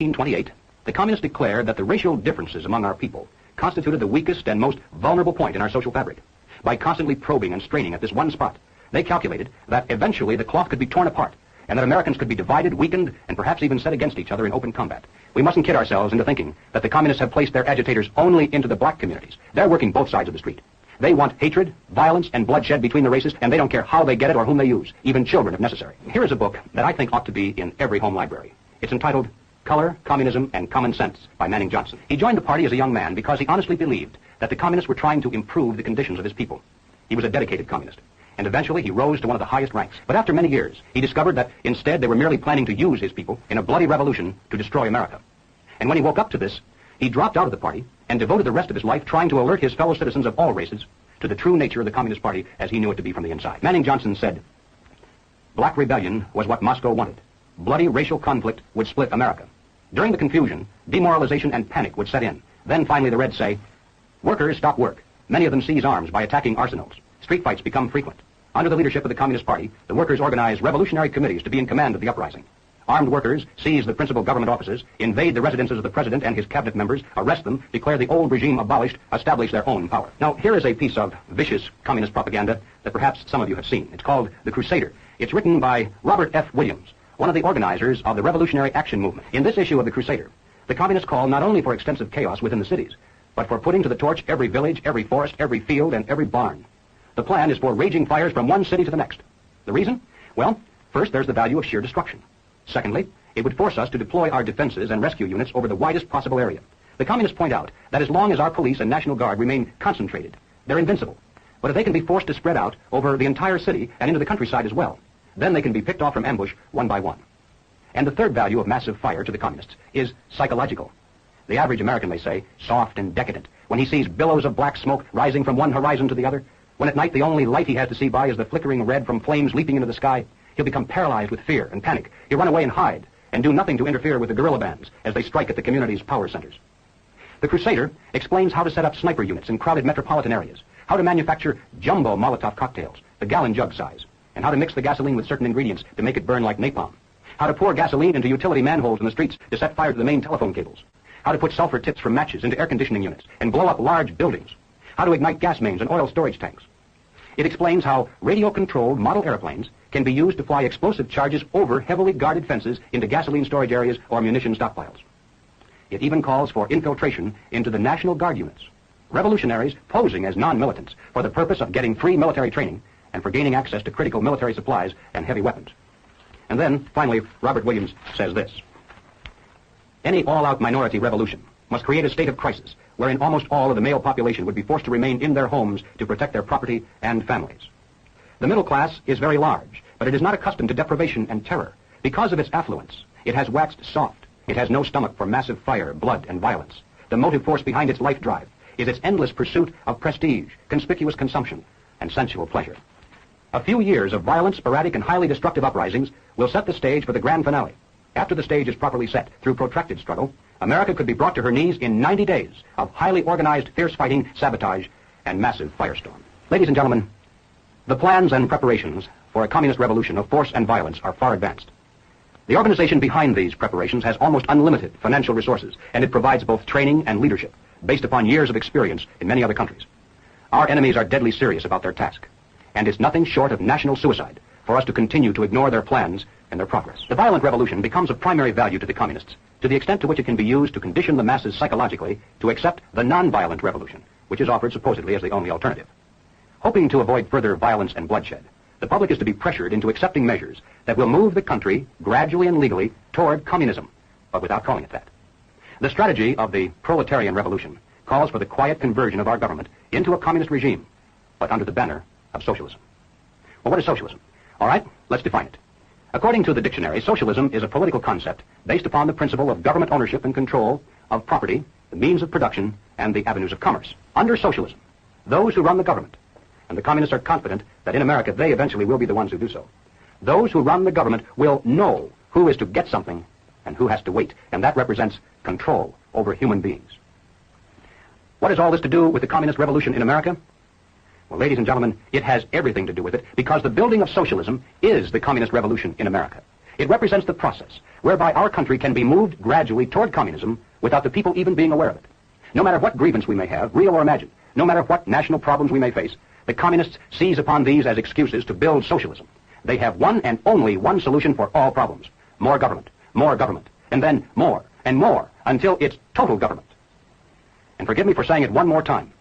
1928, the communists declared that the racial differences among our people constituted the weakest and most vulnerable point in our social fabric. By constantly probing and straining at this one spot, they calculated that eventually the cloth could be torn apart, and that Americans could be divided, weakened, and perhaps even set against each other in open combat. We mustn't kid ourselves into thinking that the communists have placed their agitators only into the black communities. They're working both sides of the street. They want hatred, violence, and bloodshed between the races, and they don't care how they get it or whom they use, even children if necessary. Here is a book that I think ought to be in every home library. It's entitled Color, Communism, and Common Sense by Manning Johnson. He joined the party as a young man because he honestly believed that the communists were trying to improve the conditions of his people. He was a dedicated communist, and eventually he rose to one of the highest ranks. But after many years, he discovered that instead they were merely planning to use his people in a bloody revolution to destroy America. And when he woke up to this, he dropped out of the party and devoted the rest of his life trying to alert his fellow citizens of all races to the true nature of the Communist Party as he knew it to be from the inside. Manning Johnson said, "Black rebellion was what Moscow wanted. Bloody racial conflict would split America. During the confusion, demoralization and panic would set in. Then finally the Reds say, workers stop work. Many of them seize arms by attacking arsenals. Street fights become frequent. Under the leadership of the Communist Party, the workers organize revolutionary committees to be in command of the uprising. Armed workers seize the principal government offices, invade the residences of the president and his cabinet members, arrest them, declare the old regime abolished, establish their own power." Now, here is a piece of vicious communist propaganda that perhaps some of you have seen. It's called The Crusader. It's written by Robert F. Williams, one of the organizers of the Revolutionary Action Movement. In this issue of The Crusader, the communists call not only for extensive chaos within the cities, but for putting to the torch every village, every forest, every field, and every barn. The plan is for raging fires from one city to the next. The reason? Well, first, there's the value of sheer destruction. Secondly, it would force us to deploy our defenses and rescue units over the widest possible area. The communists point out that as long as our police and National Guard remain concentrated, they're invincible. But if they can be forced to spread out over the entire city and into the countryside as well, then they can be picked off from ambush one by one. And the third value of massive fire to the communists is psychological. The average American, they say, soft and decadent, when he sees billows of black smoke rising from one horizon to the other, when at night the only light he has to see by is the flickering red from flames leaping into the sky, he'll become paralyzed with fear and panic. He'll run away and hide, and do nothing to interfere with the guerrilla bands as they strike at the community's power centers. The Crusader explains how to set up sniper units in crowded metropolitan areas, how to manufacture jumbo Molotov cocktails, the gallon jug size, and how to mix the gasoline with certain ingredients to make it burn like napalm, how to pour gasoline into utility manholes in the streets to set fire to the main telephone cables, how to put sulfur tips from matches into air conditioning units and blow up large buildings, how to ignite gas mains and oil storage tanks. It explains how radio-controlled model airplanes can be used to fly explosive charges over heavily guarded fences into gasoline storage areas or munition stockpiles. It even calls for infiltration into the National Guard units, revolutionaries posing as non-militants for the purpose of getting free military training and for gaining access to critical military supplies and heavy weapons. And then, finally, Robert Williams says this: "Any all-out minority revolution must create a state of crisis wherein almost all of the male population would be forced to remain in their homes to protect their property and families. The middle class is very large, but it is not accustomed to deprivation and terror. Because of its affluence, it has waxed soft. It has no stomach for massive fire, blood, and violence. The motive force behind its life drive is its endless pursuit of prestige, conspicuous consumption, and sensual pleasure. A few years of violent, sporadic, and highly destructive uprisings will set the stage for the grand finale. After the stage is properly set through protracted struggle, America could be brought to her knees in 90 days of highly organized, fierce fighting, sabotage, and massive firestorm." Ladies and gentlemen, the plans and preparations for a communist revolution of force and violence are far advanced. The organization behind these preparations has almost unlimited financial resources, and it provides both training and leadership based upon years of experience in many other countries. Our enemies are deadly serious about their task, and it's nothing short of national suicide for us to continue to ignore their plans and their progress. The violent revolution becomes of primary value to the communists to the extent to which it can be used to condition the masses psychologically to accept the non-violent revolution, which is offered supposedly as the only alternative. Hoping to avoid further violence and bloodshed, the public is to be pressured into accepting measures that will move the country gradually and legally toward communism, but without calling it that. The strategy of the proletarian revolution calls for the quiet conversion of our government into a communist regime, but under the banner of socialism. Well, what is socialism? All right, let's define it. According to the dictionary, socialism is a political concept based upon the principle of government ownership and control of property, the means of production, and the avenues of commerce. Under socialism, those who run the government, and the communists are confident that in America they eventually will be the ones who do so, those who run the government will know who is to get something and who has to wait, and that represents control over human beings. What has all this to do with the communist revolution in America? Well, ladies and gentlemen, it has everything to do with it, because the building of socialism is the communist revolution in America. It represents the process whereby our country can be moved gradually toward communism without the people even being aware of it. No matter what grievance we may have, real or imagined, no matter what national problems we may face, the communists seize upon these as excuses to build socialism. They have one and only one solution for all problems: more government, and then more and more until it's total government. And forgive me for saying it one more time.